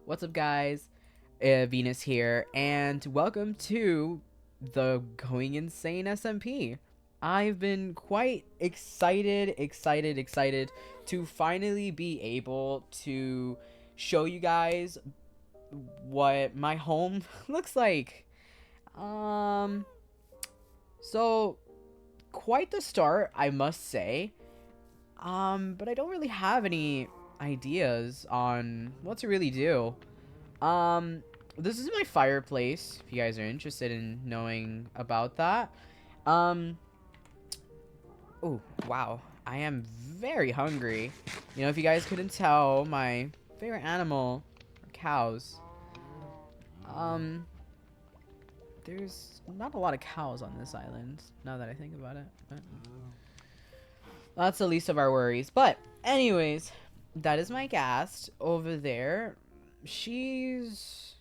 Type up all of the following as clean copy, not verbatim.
What's up, guys? Venus here, and welcome to the Going Insane SMP. I've been quite excited to finally be able to show you guys what my home looks like. Um, so quite the start, I must say. But I don't really have any ideas on what to really do. Um, this is my fireplace, if you guys are interested in knowing about that. Um, oh, wow. I am very hungry. You know, if you guys couldn't tell, my favorite animal are cows. Um, there's not a lot of cows on this island, now that I think about it. But that's the least of our worries. But, anyways, that is my guest over there. She's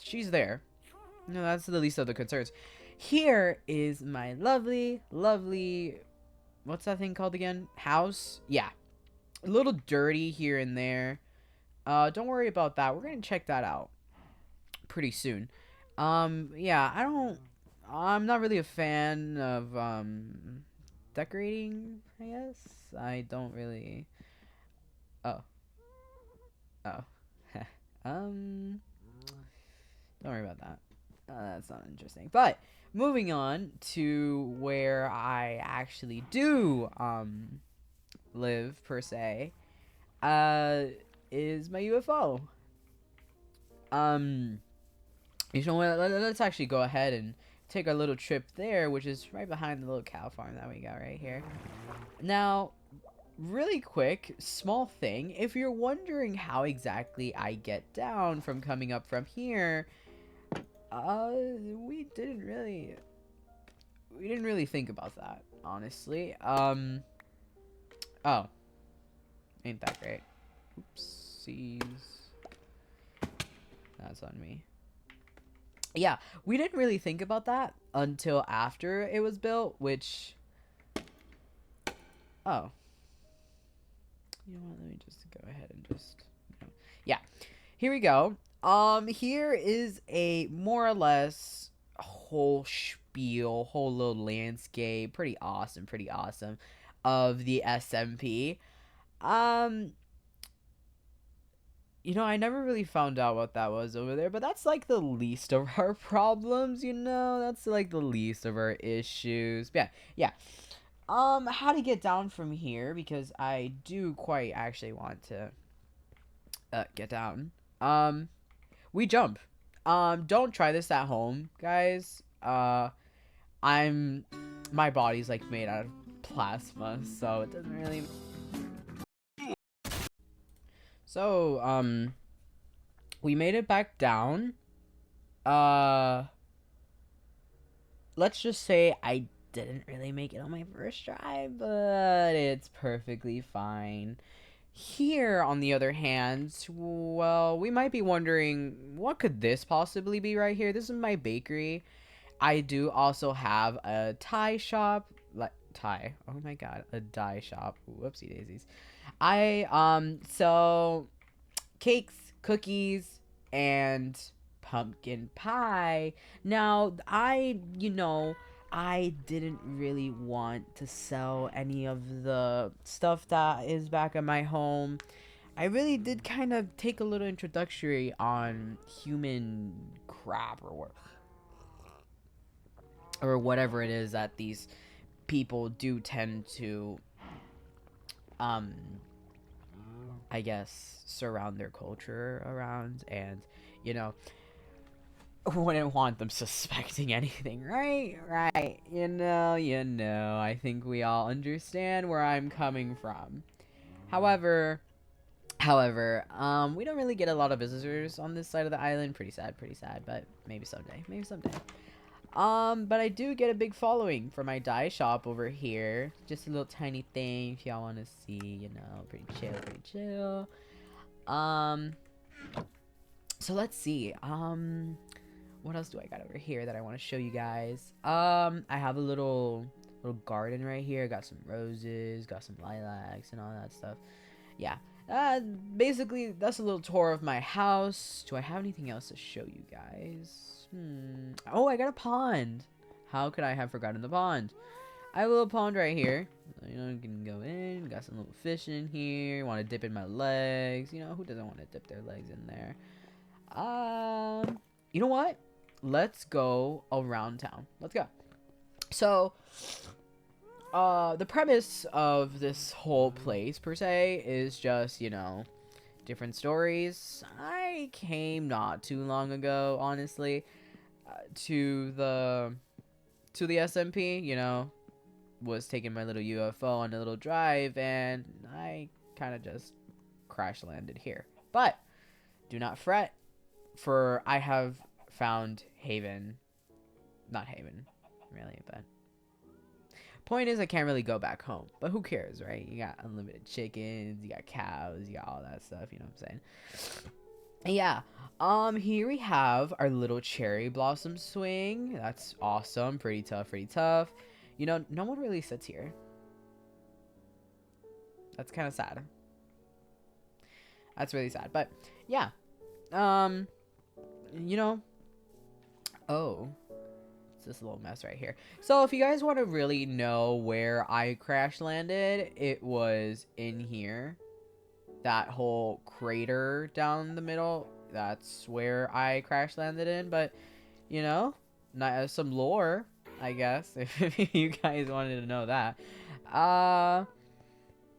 there. No, that's the least of the concerns. Here is my lovely, what's that thing called again? House? Yeah. A little dirty here and there. Don't worry about that. We're gonna check that out pretty soon. Yeah, I'm not really a fan of, decorating, I guess. I don't really, oh, oh. um, don't worry about that. That's not interesting. But moving on to where I actually do live per se, uh, is my UFO. Um, you know what? Let's actually go ahead and take our little trip there, which is right behind the little cow farm that we got right here. Now, really quick, small thing. If you're wondering how exactly I get down from coming up from here, we didn't really think about that, honestly. Oh, ain't that great. Oopsies. That's on me. Yeah, we didn't really think about that until after it was built, which, oh, you know what, let me just go ahead and just, yeah, here we go. Here is a more or less whole spiel, whole little landscape, pretty awesome, of the SMP. Um, you know, I never really found out what that was over there, but that's like the least of our problems, you know? That's like the least of our issues. Yeah, yeah. How to get down from here, because I do quite actually want to get down. Um, we jump. Don't try this at home, guys. I'm my body's like made out of plasma, so it doesn't really. So, we made it back down. Uh, let's just say I didn't really make it on my first try, but it's perfectly fine. Here, on the other hand, well, we might be wondering, what could this possibly be right here? This is my bakery. I do also have a tie shop, like tie. Oh my god, a dye shop. Whoopsie daisies. I sell cakes, cookies, and pumpkin pie. Now, I didn't really want to sell any of the stuff that is back at my home. I really did kind of take a little introductory on human crap or whatever it is that these people do tend to um I guess surround their culture around, and you know, wouldn't want them suspecting anything, right, I think we all understand where I'm coming from. However, we don't really get a lot of visitors on this side of the island. Pretty sad, but maybe someday, but I do get a big following for my dye shop over here. Just a little tiny thing if y'all want to see, pretty chill. Um, so let's see. What else do I got over here that I want to show you guys? I have a little garden right here. Got some roses, got some lilacs and all that stuff. Yeah. Basically, that's a little tour of my house. Do I have anything else to show you guys? Oh, I got a pond. How could I have forgotten the pond? I have a little pond right here. You know, you can go in. Got some little fish in here. Want to dip in my legs? You know, who doesn't want to dip their legs in there? You know what? Let's go around town. Let's go. So, the premise of this whole place, per se, is just, you know, different stories. I came not too long ago, honestly, to the SMP, you know, was taking my little UFO on a little drive, and I kind of just crash landed here. But do not fret, for I have found Haven. Not Haven, really, but point is I can't really go back home. But who cares, right? You got unlimited chickens, you got cows, you got all that stuff, you know what I'm saying? And yeah, here we have our little cherry blossom swing. That's awesome. Pretty tough, pretty tough. You know, no one really sits here. That's kind of sad. That's really sad. But yeah, you know, oh, it's this little mess right here. So if you guys want to really know where I crash landed, it was in here. That whole crater down the middle, that's where I crash landed in. But you know, not some lore, I guess, if you guys wanted to know that.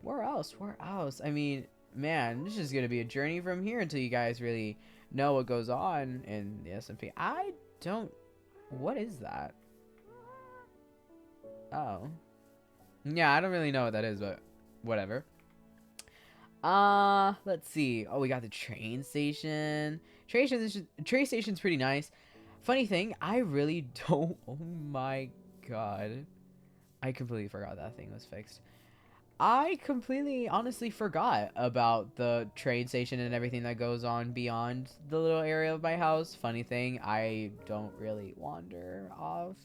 Where else? Where else? I mean, man, this is gonna be a journey from here until you guys really know what goes on in the SMP. I don't. What is that? Oh, yeah, I don't really know what that is, but whatever. Let's see. Oh, we got the train station. Train station's pretty nice. Funny thing, I really don't. Oh my god, I completely forgot that thing was fixed. I completely, honestly forgot about the train station and everything that goes on beyond the little area of my house. Funny thing, I don't really wander off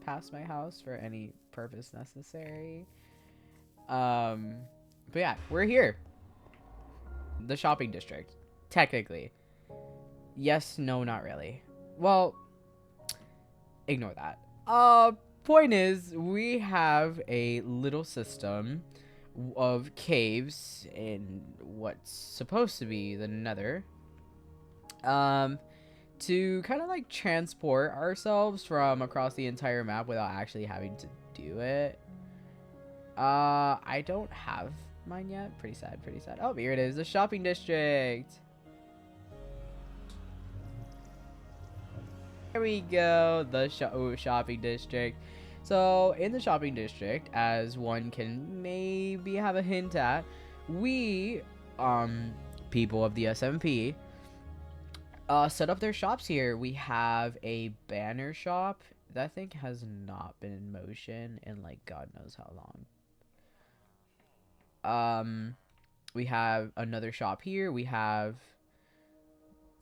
past my house for any purpose necessary. But yeah, we're here. The shopping district, technically. Yes, no, not really. Well, ignore that. Point is, we have a little system of caves in what's supposed to be the Nether, to kind of like transport ourselves from across the entire map without actually having to do it. I don't have mine yet. Pretty sad, pretty sad. Oh, here it is, the shopping district. There we go, the shopping district. So in the shopping district, as one can maybe have a hint at, we, people of the SMP, set up their shops here. We have a banner shop that I think has not been in motion in like God knows how long. We have another shop here. We have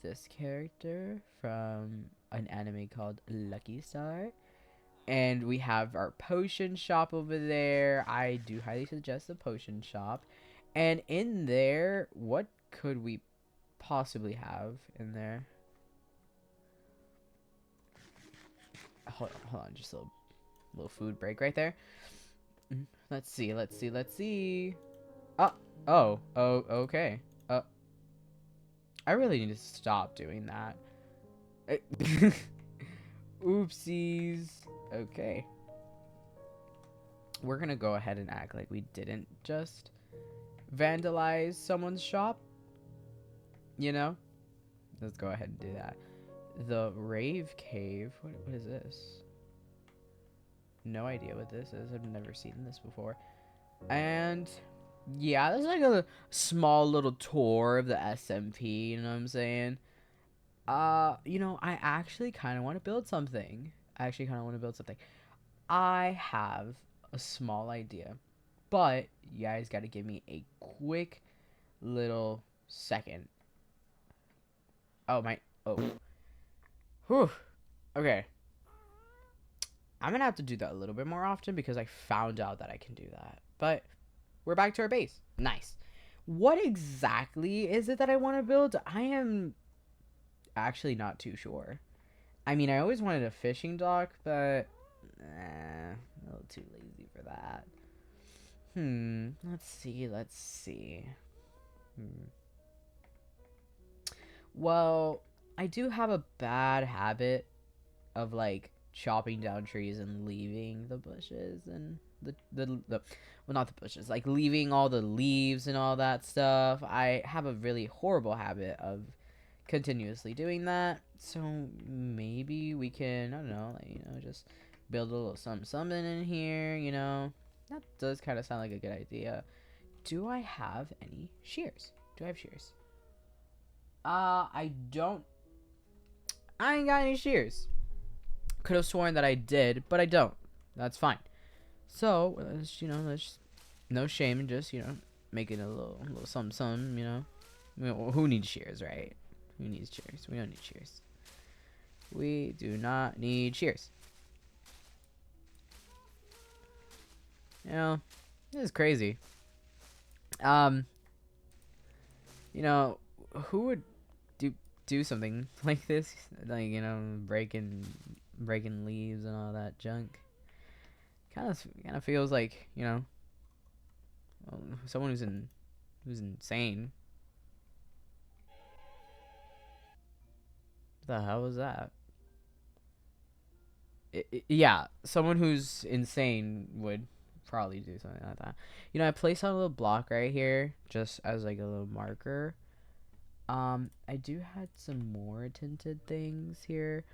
this character from an anime called Lucky Star. And we have our potion shop over there. I do highly suggest the potion shop. And in there, what could we possibly have in there? Hold on, just a little food break right there. Let's see. Oh, okay. I really need to stop doing that. Oopsies. Okay. We're gonna go ahead and act like we didn't just vandalize someone's shop. You know? Let's go ahead and do that. The Rave Cave. What is this? No idea what this is. I've never seen this before. And yeah, that's like a small little tour of the SMP, you know what I'm saying? You know, I actually kind of want to build something. I have a small idea, but you guys got to give me a quick little second. Oh, Whew. Okay. I'm going to have to do that a little bit more often because I found out that I can do that. But we're back to our base. Nice. What exactly is it that I want to build? I am actually not too sure. I mean, I always wanted a fishing dock, but a little too lazy for that. Let's see, let's see. Well, I do have a bad habit of like chopping down trees and leaving the bushes and the well, not the bushes, like leaving all the leaves and all that stuff. I have a really horrible habit of continuously doing that. So maybe we can, I don't know, like, just build a little something in here, That does kind of sound like a good idea. Do I have any shears? Do I have shears? I don't. I ain't got any shears. Could have sworn that I did, but I don't. That's fine. So, let's no shame in just, making a little something, Who needs shears, right? Who needs shears? We don't need shears. We do not need shears. This is crazy. Who would do something like this? Like, breaking leaves and all that junk. Kind of feels like, someone who's insane. What the hell was that? Yeah, someone who's insane would probably do something like that. I placed out a little block right here just as like a little marker. I do had some more tinted things here.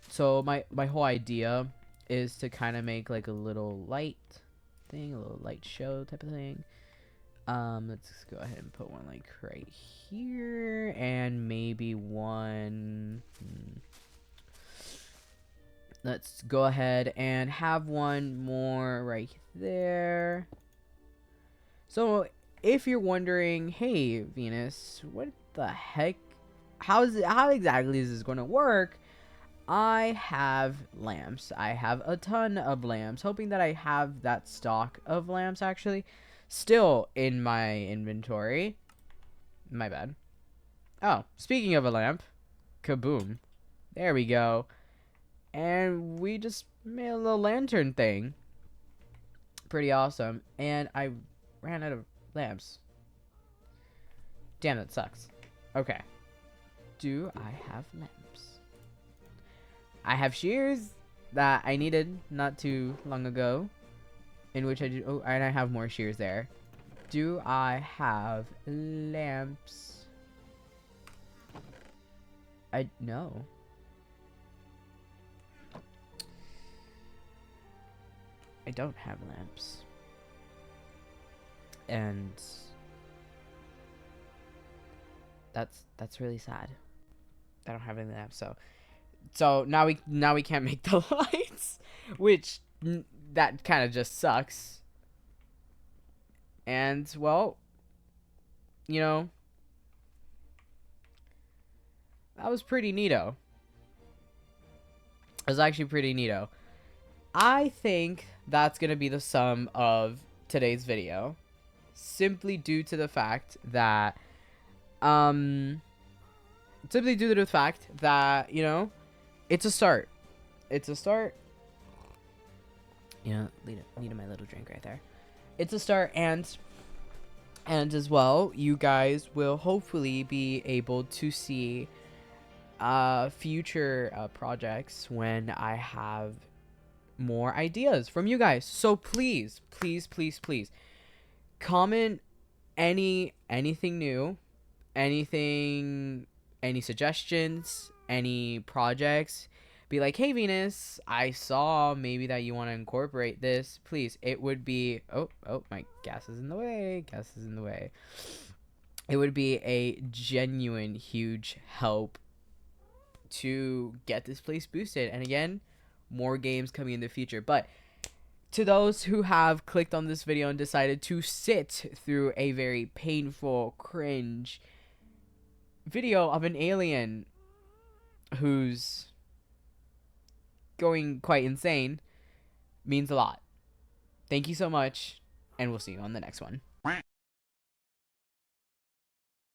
So my whole idea is to kind of make like a little light thing, a little light show type of thing. Let's go ahead and put one like right here, and maybe one. Let's go ahead and have one more right there. So if you're wondering, hey Venus, what the heck? How exactly is this going to work? I have lamps. I have a ton of lamps, hoping that I have that stock of lamps actually still in my inventory. My bad. Oh, speaking of a lamp, kaboom. There we go. And we just made a little lantern thing. Pretty awesome. And I ran out of lamps. Damn, that sucks. Okay. Do I have lamps? I have shears that I needed not too long ago. In which I do. Oh, and I have more shears there. Do I have lamps? No. I don't have lamps. And that's really sad. I don't have any lamps, so now we can't make the lights, which that kind of just sucks. And well, that was pretty neato. It was actually pretty neato. I think that's gonna be the sum of today's video, simply due to the fact that it's a start. It's a start. Needed my little drink right there. It's a start, and as well, you guys will hopefully be able to see future projects when I have more ideas from you guys. So please comment anything new, any suggestions, any projects. Be like, hey Venus, I saw maybe that you want to incorporate this. Please, it would be oh, my gas is in the way. It would be a genuine huge help to get this place boosted. And again, more games coming in the future. But to those who have clicked on this video and decided to sit through a very painful, cringe video of an alien who's going quite insane, means a lot. Thank you so much, and we'll see you on the next one.